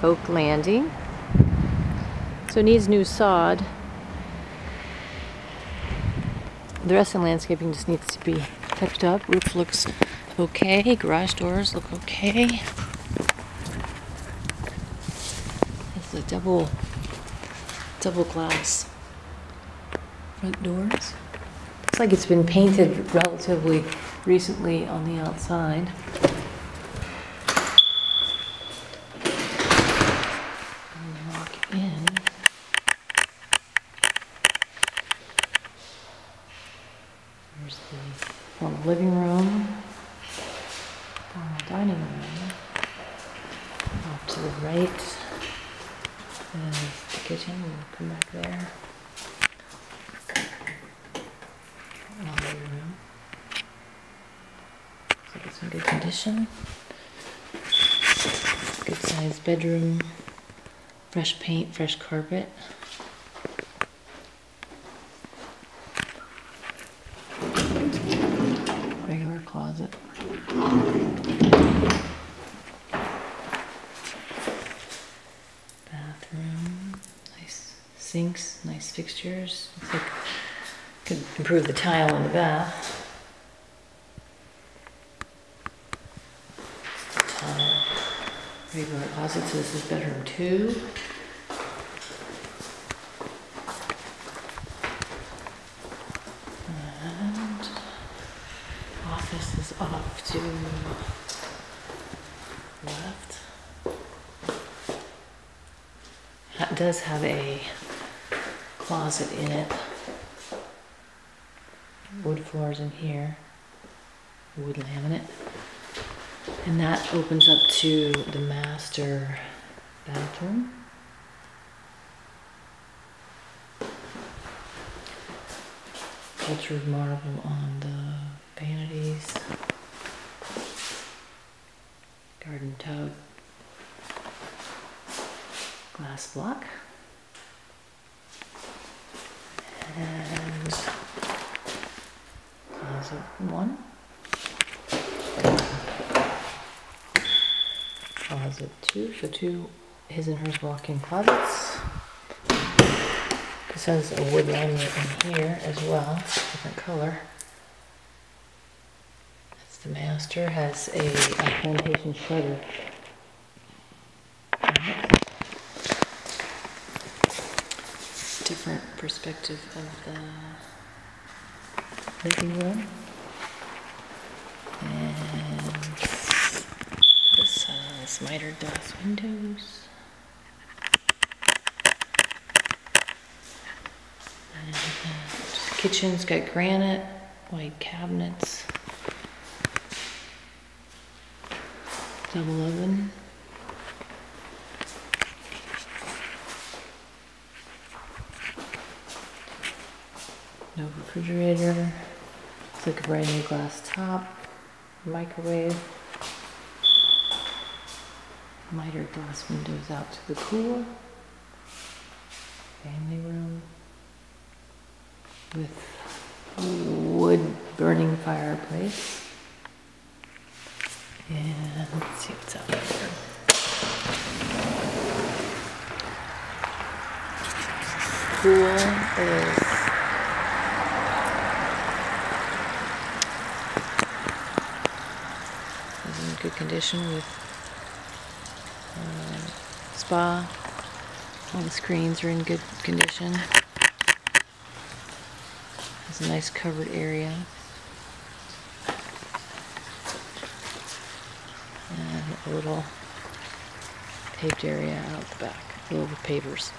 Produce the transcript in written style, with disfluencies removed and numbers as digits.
oak landing. So it needs new sod. The rest of the landscaping just needs to be touched up. Roof looks okay. Garage doors look okay. It's a double glass front doors. Looks like it's been painted relatively recently on the outside. Walk in. There's the formal living room, formal dining room. Off to the right is the kitchen. We'll come back there. Living room. Looks like it's in good condition. Good sized bedroom. Fresh paint, fresh carpet. Regular closet. Bathroom. Nice sinks, nice fixtures. Looks like could improve the tile in the bath. Tile. Regular closet, so this is bedroom 2. And office is off to left. It does have a closet in it. Wood floors in here. Wood laminate. And that opens up to the master bathroom. Cultured marble on the vanities. Garden tub. Glass block. And closet 1. Closet 2, so 2 his and hers walk-in closets. This has a wood laminate in here as well, different color. That's the master, has a plantation shutter. Different perspective of the living room. And this has mitered glass windows. And the kitchen's got granite, white cabinets, double oven. No refrigerator. Looks like a brand new glass top. Microwave. Mitered glass windows out to the pool. Family room. With wood burning fireplace. And let's see what's out here. Pool is in good condition with spa. All the screens are in good condition. Has a nice covered area. And a little paved area out the back. Little pavers.